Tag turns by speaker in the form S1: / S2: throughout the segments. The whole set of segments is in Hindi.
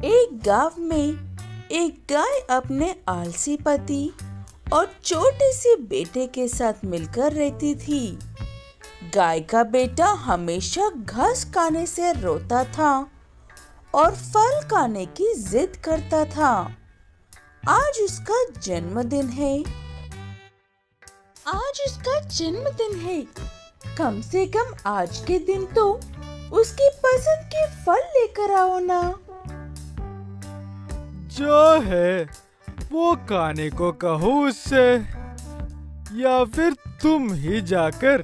S1: एक गांव में एक गाय अपने आलसी पति और छोटे से बेटे के साथ मिलकर रहती थी। गाय का बेटा हमेशा घास खाने से रोता था और फल खाने की जिद करता था। आज उसका जन्मदिन है। कम से कम आज के दिन तो उसकी पसंद के फल लेकर आओ ना।
S2: जो है वो खाने को कहो उससे, या फिर तुम ही जाकर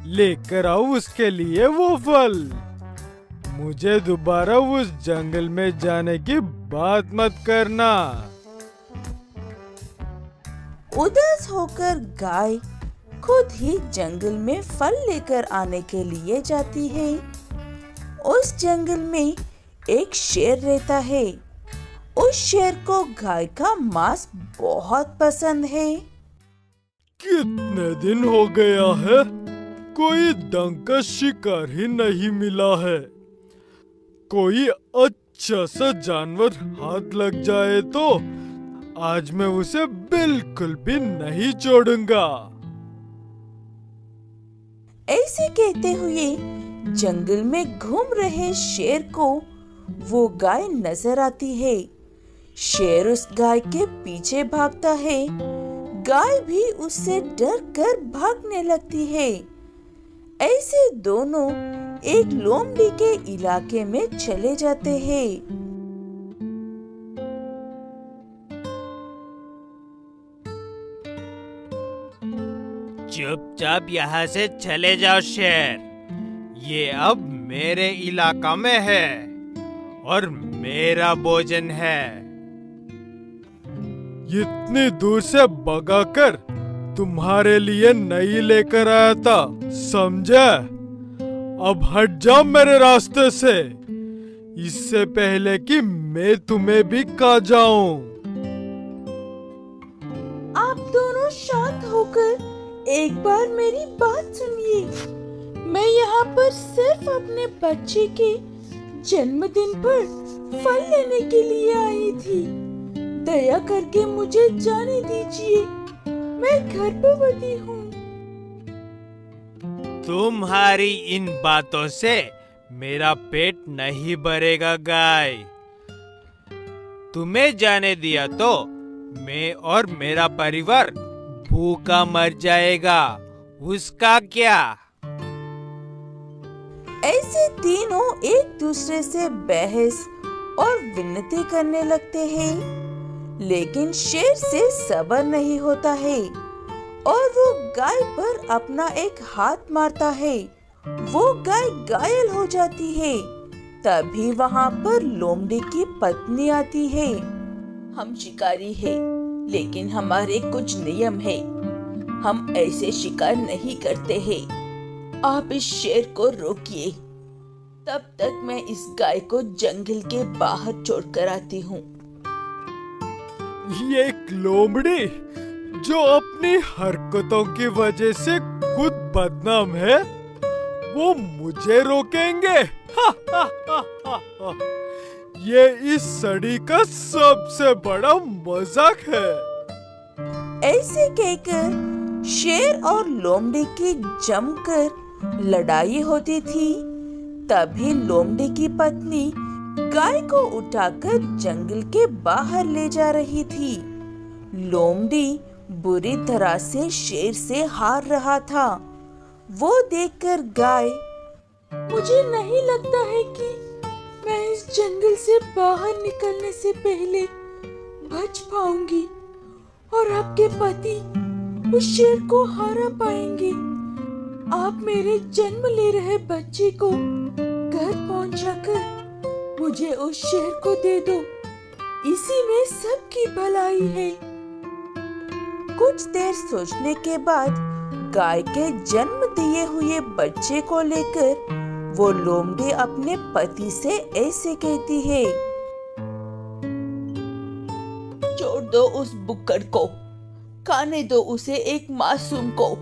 S2: लेकर आओ उसके लिए वो फल। मुझे दोबारा उस जंगल में जाने की बात मत करना।
S1: उदास होकर गाय खुद ही जंगल में फल लेकर आने के लिए जाती है। उस जंगल में एक शेर रहता है। उस शेर को गाय का मांस बहुत पसंद है।
S2: कितने दिन हो गया है, कोई ढंग का शिकार ही नहीं मिला है। कोई अच्छा सा जानवर हाथ लग जाए तो आज मैं उसे बिल्कुल भी नहीं छोड़ूंगा।
S1: ऐसे कहते हुए जंगल में घूम रहे शेर को वो गाय नजर आती है। शेर उस गाय के पीछे भागता है। गाय भी उससे डर कर भागने लगती है। ऐसे दोनों एक लोमड़ी के इलाके में चले जाते हैं।
S2: चुपचाप यहाँ से चले जाओ शेर, ये अब मेरे इलाका में है और मेरा भोजन है। इतनी दूर से भगाकर तुम्हारे लिए नहीं लेकर आया था, समझे? अब हट जाओ मेरे रास्ते से, इससे पहले कि मैं तुम्हें भी खा जाऊं।
S1: आप दोनों शांत होकर एक बार मेरी बात सुनिए। मैं यहाँ पर सिर्फ अपने बच्चे के जन्मदिन पर फल लेने के लिए आई थी। दया करके मुझे जाने दीजिए, मैं गर्भवती हूँ।
S2: तुम्हारी इन बातों से मेरा पेट नहीं भरेगा गाय। तुम्हें जाने दिया तो मैं और मेरा परिवार भूखा मर जाएगा, उसका क्या?
S1: ऐसे तीनों एक दूसरे से बहस और विनती करने लगते हैं, लेकिन शेर से सब्र नहीं होता है और वो गाय पर अपना एक हाथ मारता है। वो गाय घायल हो जाती है। तभी वहाँ पर लोमड़ी की पत्नी आती है। हम शिकारी हैं, लेकिन हमारे कुछ नियम है। हम ऐसे शिकार नहीं करते हैं। आप इस शेर को रोकिए, तब तक मैं इस गाय को जंगल के बाहर छोड़कर आती हूँ।
S2: ये एक लोमड़ी जो अपनी हरकतों की वजह से खुद बदनाम है, वो मुझे रोकेंगे? ये इस सड़ी का सबसे बड़ा मजाक है।
S1: ऐसे कहकर शेर और लोमड़ी की जमकर लड़ाई होती थी। तभी लोमड़ी की पत्नी गाय को उठाकर जंगल के बाहर ले जा रही थी। लोमड़ी बुरी तरह से शेर से हार रहा था। वो देखकर गाय, मुझे नहीं लगता है कि मैं इस जंगल से बाहर निकलने से पहले बच पाऊंगी और आपके पति उस शेर को हरा पाएंगे। आप मेरे जन्म ले रहे बच्चे को घर पहुंचाकर मुझे उस शेर को दे दो, इसी में सबकी भलाई है। कुछ देर सोचने के बाद गाय के जन्म दिए हुए बच्चे को लेकर वो लोमड़ी अपने पति से ऐसे कहती है, छोड़ दो उस बुक्कड़ को, खाने दो उसे एक मासूम को।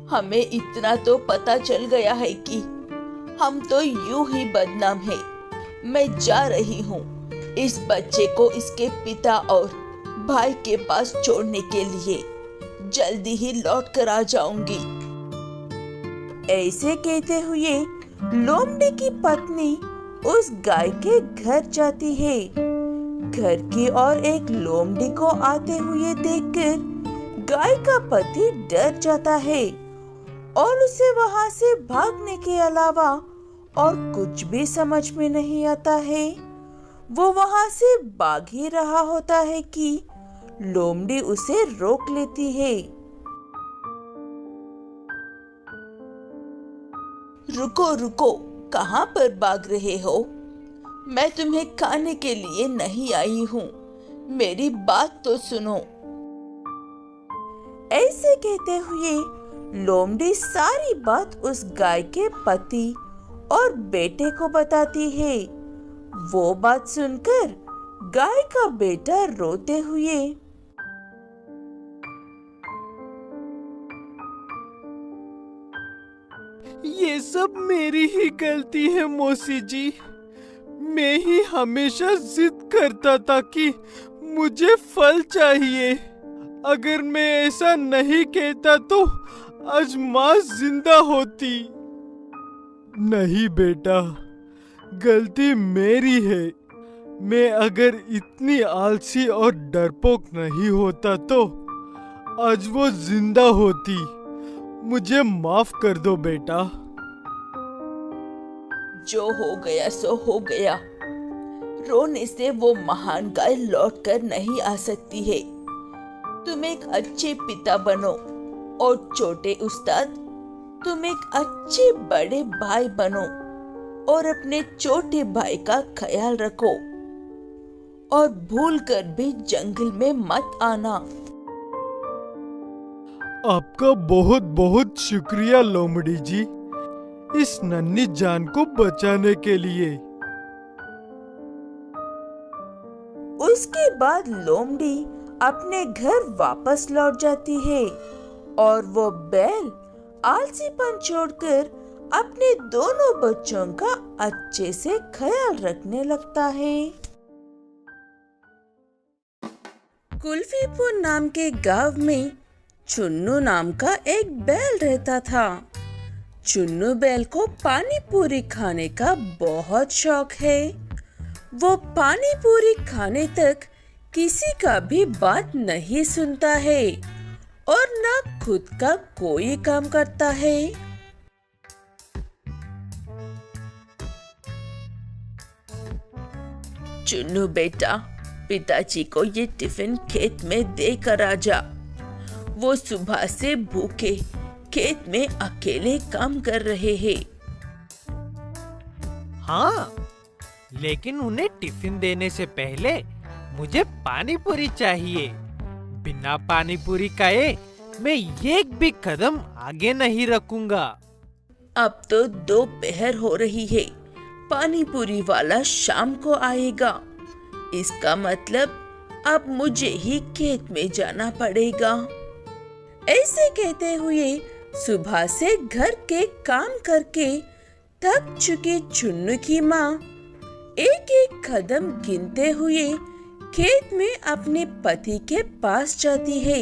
S1: हमें इतना तो पता चल गया है कि हम तो यूं ही बदनाम हैं। मैं जा रही हूँ, इस बच्चे को इसके पिता और भाई के पास छोड़ने के लिए जल्दी ही लौट कर आ जाऊंगी। ऐसे कहते हुए लोमड़ी की पत्नी उस गाय के घर जाती है। घर की ओर एक लोमड़ी को आते हुए देखकर गाय का पति डर जाता है और उसे वहां से भागने के अलावा और कुछ भी समझ में नहीं आता है। वो वहां से भाग ही रहा होता है कि लोमड़ी उसे रोक लेती है। रुको रुको, कहाँ पर भाग रहे हो? मैं तुम्हें खाने के लिए नहीं आई हूँ, मेरी बात तो सुनो। ऐसे कहते हुए लोमड़ी सारी बात उस गाय के पति और बेटे को बताती है। वो बात सुनकर गाय का बेटा रोते हुए
S2: ये सब मेरी ही गलती है मौसी जी। मैं ही हमेशा जिद करता था कि मुझे फल चाहिए। अगर मैं ऐसा नहीं कहता तो आज माँ जिंदा होती। नहीं बेटा, गलती मेरी है। मैं अगर इतनी आलसी और डरपोक नहीं होता तो आज वो जिंदा होती। मुझे माफ कर दो बेटा।
S1: जो हो गया सो हो गया। रोने से वो महान गाय लौट कर नहीं आ सकती है। तुम एक अच्छे पिता बनो और छोटे उस्ताद तुम एक अच्छे बड़े भाई बनो और अपने छोटे भाई का ख्याल रखो और भूल कर भी जंगल में मत आना।
S2: आपका बहुत बहुत शुक्रिया लोमड़ी जी, इस नन्ही जान को बचाने के लिए।
S1: उसके बाद लोमड़ी अपने घर वापस लौट जाती है और वो बैल आलसीपन छोड़कर अपने दोनों बच्चों का अच्छे से ख्याल रखने लगता है। कुल्फीपुर नाम के गांव में चुन्नू नाम का एक बैल रहता था। चुन्नू बैल को पानी पूरी खाने का बहुत शौक है। वो पानी पूरी खाने तक किसी का भी बात नहीं सुनता है और न खुद का कोई काम करता है। चुन्नू बेटा, पिताजी को ये टिफिन खेत में देकर आ जा। वो सुबह से भूखे खेत में अकेले काम कर रहे हैं।
S3: हाँ, लेकिन उन्हें टिफिन देने से पहले मुझे पानी पूरी चाहिए। बिना पानी पूरी खाए मैं एक भी कदम आगे नहीं रखूंगा।
S1: अब तो दोपहर हो रही है, पानी पूरी वाला शाम को आएगा। इसका मतलब अब मुझे ही खेत में जाना पड़ेगा। ऐसे कहते हुए सुबह से घर के काम करके थक चुकी चुन्नू की माँ एक एक कदम गिनते हुए खेत में अपने पति के पास जाती है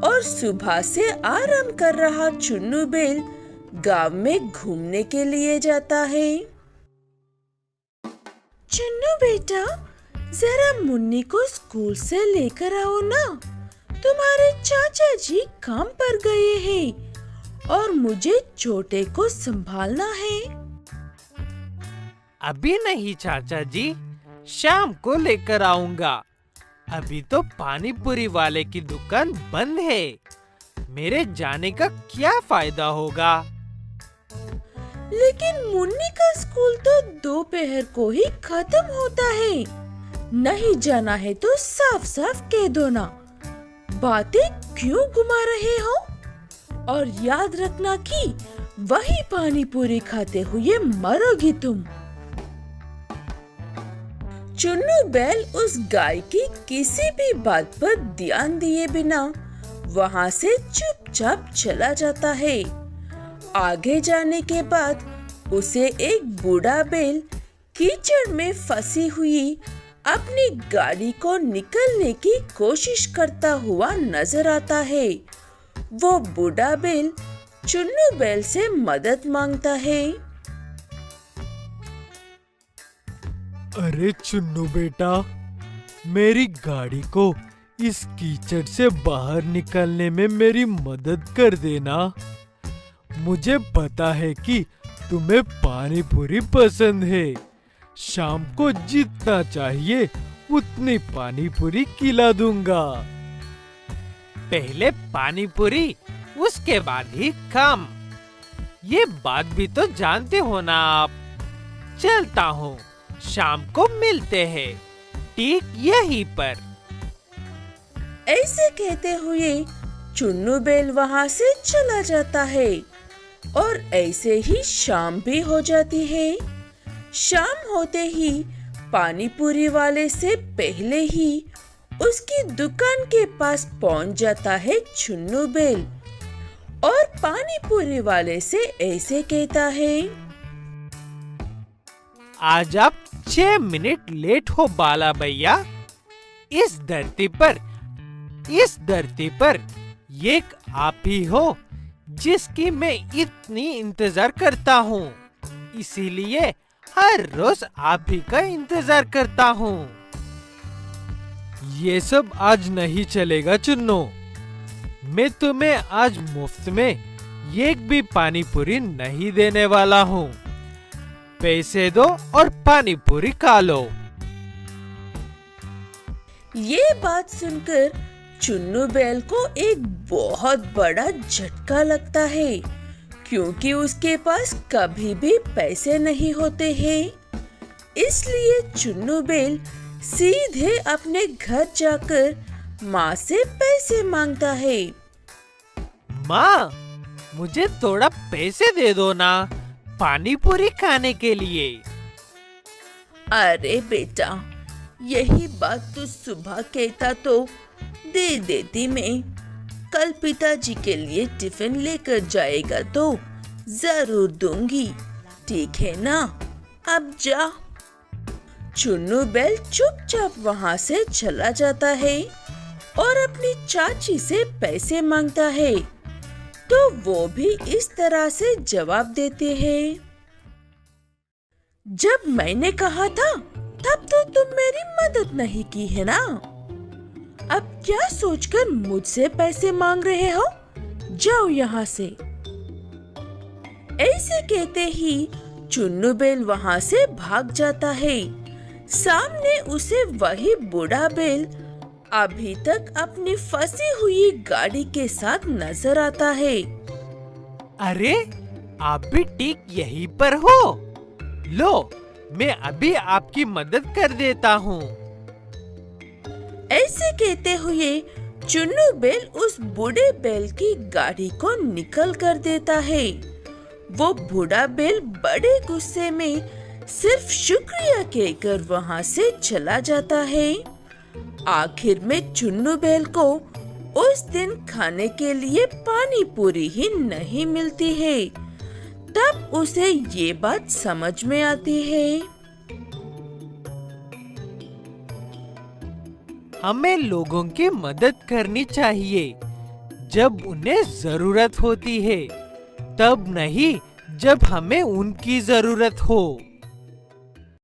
S1: और सुबह से आराम कर रहा चुन्नू बैल गांव में घूमने के लिए जाता है। चुन्नू बेटा, जरा मुन्नी को स्कूल से लेकर आओ ना। तुम्हारे चाचा जी काम पर गए हैं और मुझे छोटे को संभालना है।
S3: अभी नहीं चाचा जी, शाम को लेकर आऊंगा। अभी तो पानी पूरी वाले की दुकान बंद है। मेरे जाने का क्या फायदा होगा?
S1: लेकिन मुन्नी का स्कूल तो दोपहर को ही खत्म होता है। नहीं जाना है तो साफ साफ कह दो ना। बातें क्यों घुमा रहे हो? और याद रखना कि वही पानी पूरी खाते हुए मरोगी तुम। चुन्नू बैल उस गाय की किसी भी बात पर ध्यान दिए बिना वहां से चुपचाप चला जाता है। आगे जाने के बाद उसे एक बूढ़ा बैल कीचड़ में फंसी हुई अपनी गाड़ी को निकलने की कोशिश करता हुआ नजर आता है। वो बूढ़ा बैल चुन्नू बैल से मदद मांगता है।
S2: अरे चुन्नू बेटा, मेरी गाड़ी को इस कीचड़ से बाहर निकलने में मेरी मदद कर देना। मुझे पता है कि तुम्हें पानी पूरी पसंद है। शाम को जितना चाहिए उतनी पानी पूरी खिला दूंगा।
S3: पहले पानी पूरी, उसके बाद ही काम। ये बात भी तो जानते हो ना आप। चलता हूँ, शाम को मिलते हैं ठीक यहीं पर।
S1: ऐसे कहते हुए चुन्नू बैल वहाँ से चला जाता है और ऐसे ही शाम भी हो जाती है। शाम होते ही पानी पूरी वाले से पहले ही उसकी दुकान के पास पहुंच जाता है चुन्नू बैल और पानी पूरी वाले से ऐसे कहता है,
S3: आज आप 6 मिनट लेट हो बाला भैया। इस धरती पर एक आप ही हो जिसकी मैं इतनी इंतजार करता हूँ। इसीलिए हर रोज आप ही का इंतजार करता हूँ।
S2: ये सब आज नहीं चलेगा चुन्नू।
S3: मैं तुम्हें आज मुफ्त में एक भी पानी पूरी नहीं देने वाला हूँ। पैसे दो और पानी पूरी खा लो।
S1: ये बात सुनकर चुन्नू बैल को एक बहुत बड़ा झटका लगता है, क्योंकि उसके पास कभी भी पैसे नहीं होते हैं। इसलिए चुन्नू बैल सीधे अपने घर जाकर माँ से पैसे मांगता है।
S3: माँ, मुझे थोड़ा पैसे दे दो ना, पानी पूरी खाने के लिए।
S1: अरे बेटा, यही बात तू सुबह कहता तो दे देती मैं। कल पिताजी के लिए टिफिन लेकर जाएगा तो जरूर दूंगी, ठीक है ना? अब जा। चुन्नू बैल चुपचाप वहाँ से चला जाता है और अपनी चाची से पैसे मांगता है, तो वो भी इस तरह से जवाब देते हैं। जब मैंने कहा था तब तो तुम मेरी मदद नहीं की है ना? अब क्या सोचकर मुझसे पैसे मांग रहे हो? जाओ यहाँ से। ऐसे कहते ही चुन्नू बैल वहाँ से भाग जाता है। सामने उसे वही बूढ़ा बैल अभी तक अपनी फंसी हुई गाड़ी के साथ नजर आता है।
S3: अरे, आप भी ठीक यहीं पर हो। लो, मैं अभी आपकी मदद कर देता हूँ।
S1: ऐसे कहते हुए चुन्नू बैल उस बूढ़े बैल की गाड़ी को निकल कर देता है। वो बूढ़ा बैल बड़े गुस्से में सिर्फ शुक्रिया कहकर वहाँ से चला जाता है। आखिर में चुन्नू बैल को उस दिन खाने के लिए पानी पूरी ही नहीं मिलती है। तब उसे ये बात समझ में आती है।
S3: हमें लोगों की मदद करनी चाहिए जब उन्हें जरूरत होती है, तब नहीं जब हमें उनकी जरूरत हो।